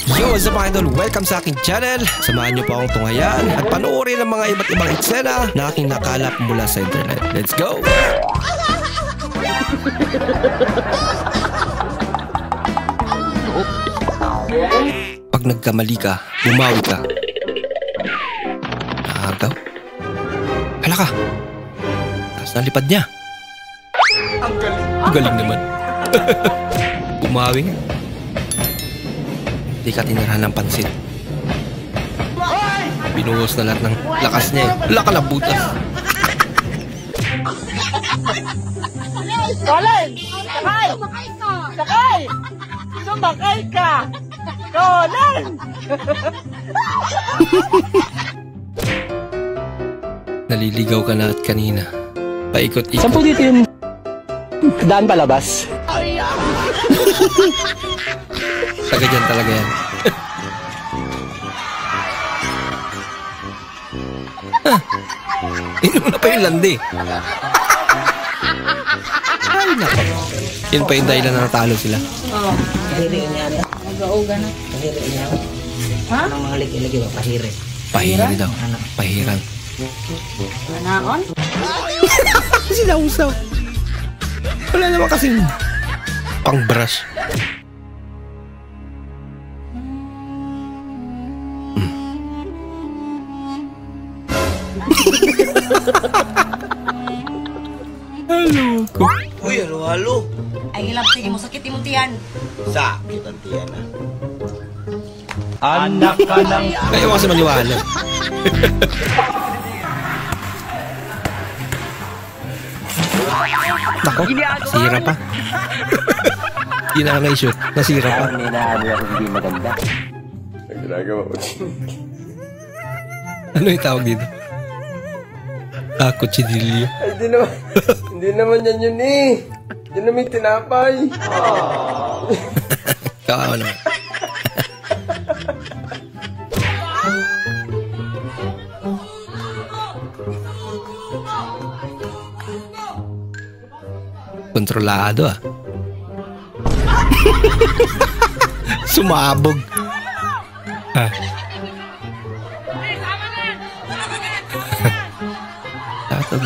Yo, what's up mga idol? Welcome sa aking channel. Samahan niyo po akong tunghayan at panoorin ang mga iba't ibang eksena na aking nakalap mula sa internet. Let's go! Pag nagkamali ka, bumawi ka. Nakagaw. Hala ka! Taas na lipad niya. Ang galing naman. Bumawi nga. Hindi ka tinirahan ng pansin. Binuhos na lahat ng lakas niya eh. Wala ka lang butas. Colin! Sakay! Sakay! Sumakay ka! Colin! Naliligaw ka na at kanina. Paikot-ikot. Saan po dito yung daan palabas? Taga dyan talaga yan. Inuna pa yung landi. Ay, nako. Yun pa yung dahilan na natalo sila. Oo. Pahiri niya ata. Mag-auga na. Pahiri niya. Ha? Anong mga liki-liki ba? Pahiri. Pahiri daw. Pahirang. Manaon? Sinausaw. Wala naman kasing pang-brush. Halo ko. Uy, halo-halo. Ay, ilang tingin mo, sakit mo tiyan. Sakit ang tiyan na. Anak ka ng... Ayaw kasi maniwala. Nako, nasira pa. Yun ang na-shoot. Nasira pa. May naamoy ako hindi maganda. Ano yung tawag dito? Kutsilyo. Ay, hindi naman yan yun eh. Hindi naman tinapay. Kawawa naman. Kontrolado ah. Sumabog. Ah. Tatog.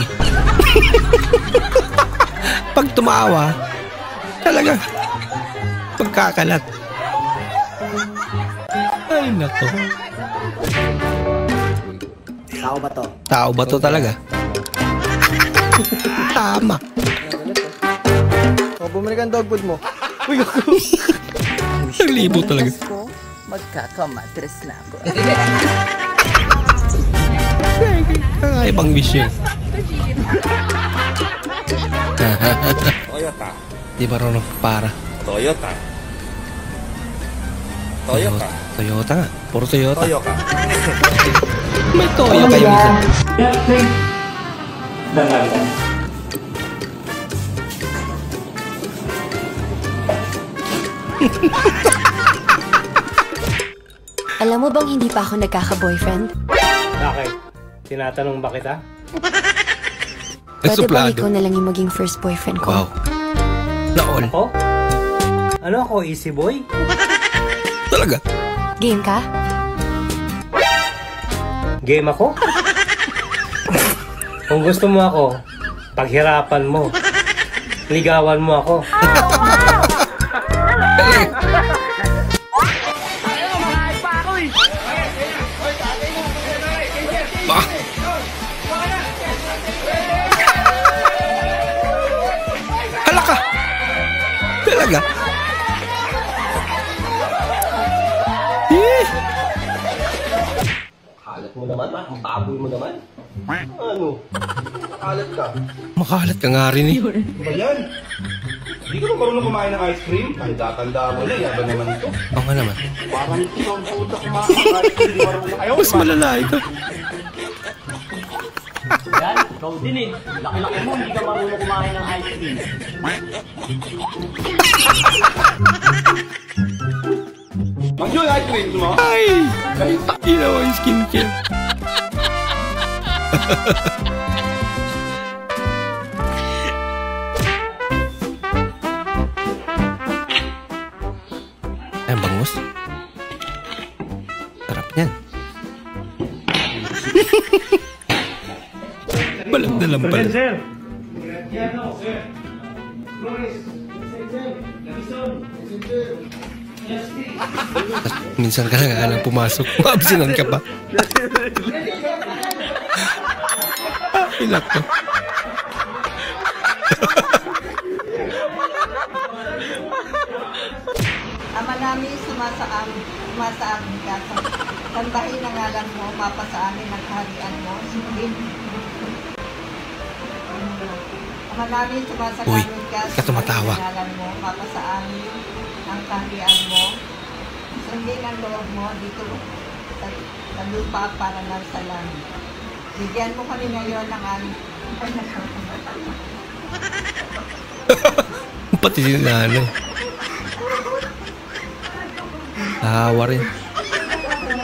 Pag tumawa, talaga pagkakalat. Ay nako. Tao ba to? Tao ba to talaga? Tama. O, bumili ka ng dog food mo. Uy, ako. Ang libo talaga. Magkakamatres na ako. Ay, pang wish yun. Toyota. Di ba rin para? Toyota. Toyota. Toyota nga. Puro Toyota. Toyota. May Toyo kayo minsan. Alam mo bang hindi pa ako nagkaka-boyfriend? Bakit? Tinatanong ba kita? Pwede ba Suplado. ikaw na lang yung maging first boyfriend ko? Wow. Naol. Ako? Ano ako? Easy boy? Talaga. Game ka? Game ako? Kung gusto mo ako, paghirapan mo. Ligawan mo ako. Ba? Hala ka. Talaga. Kalat mo naman, ma. Ang baboy mo naman. Ano? Kalat ka. Makalat ka nga rin eh. Ba yan? Hindi ka ba marunong kumain ng ice cream? Tanda-tanda mo na, yaba naman ito. Oo nga naman. Parang ito ang puta kumain ng ice cream. Di marunong ayaw. Mas malala ito. Yan, ikaw din eh. Laki-laki mo, hindi ka marunong kumain ng ice cream. Ang yun, ice cream mo? Ay! Ginawa yung skincare. Yan. Balag na lang pala. Sir. Minsan ka lang alang pumasok. Maabsinan ka pa. Ilak ko. Ama namin sumasaamin ka. Tandahin ang ngalan mo, mapa sa amin ang kaharian mo. Sundin. Ama namin sumasaamin ka. ka tumatawa. Tandahin ang ngalan mo, mapa sa amin ang kaharian mo. Sundin ang loob mo dito sa lupa para lang sa langit. Bigyan mo kami ngayon ng aming Pati si nanay. Awa rin.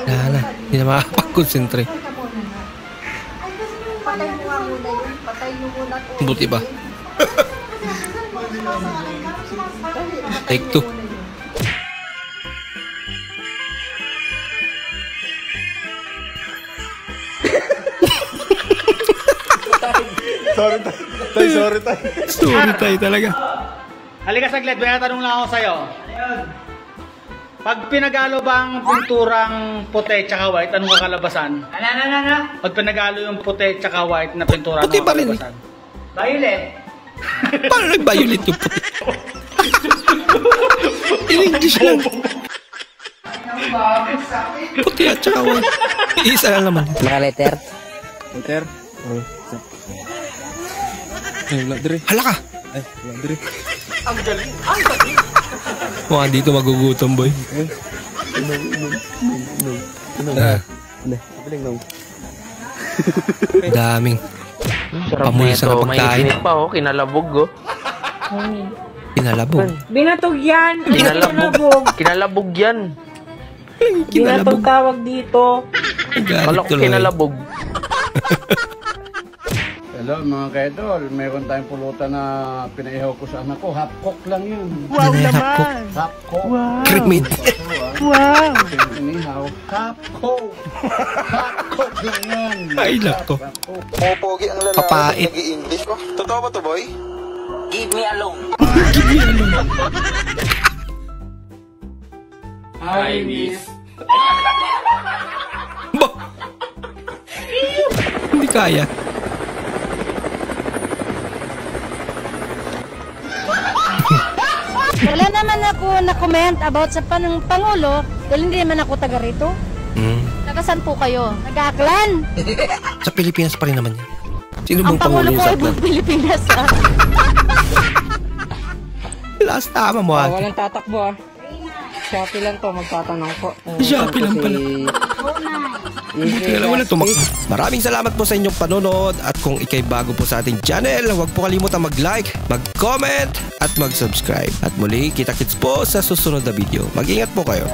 Nana, hindi na makakapag-concentrate. Patay mo nga muna yun. Patay mo muna. Buti ba? Take two. Sorry tayo. Sorry tayo talaga. Halika saglit, may tanong lang ako sa'yo. Pag pinagalo bang pinturang puti tsaka white, anong kakalabasan? Pag pinagalo yung puti tsaka white na pintura, Puti anong pa rin eh. kakalabasan? Violet. Paano nag-violet yung puti? In English lang. Puti at saka white. Iisa lang naman. Mga letter. Hala ka! Mukhang dito magugutom, boy. Daming pamulisan na pagkain. Mainit pa oh, kinalabog oh. Kinalabog. Binatog yan. Kinalabog yan. Kinalabog. Tawag dito. Kala ko kinalabog. Hello mga kaidol, meron tayong pulutan na pinaihaw ko sa anak ko. Half cook lang yun. Wow naman! Half cook. Cremate. Wow! Inihaw. Half cook. Half cook lang yan. Ay, lako. Pogi ang lalaki. Papait. Nag-i-English ko. Totoo ba to, boy? Give me alone. Hi, miss. Ba? Hindi kaya. Wala naman ako na-comment about sa Pangulo dahil hindi naman ako taga rito. Nagasan po kayo? Nag-Aklan? Sa Pilipinas pa rin naman yan. Sino Ang bang Pangulo Pangulo po sa ay buong Pilipinas. Last tama mo ate. Walang tatakbo ah. Shopee lang to, magtatanong po. Shopee lang pala. Buti na lang wala tumakbo. Maraming salamat po sa inyong panonood at kung ikay bago po sa ating channel, huwag po kalimutan mag-like, mag-comment at mag-subscribe. At muli, kita-kits po sa susunod na video. Mag-ingat po kayo.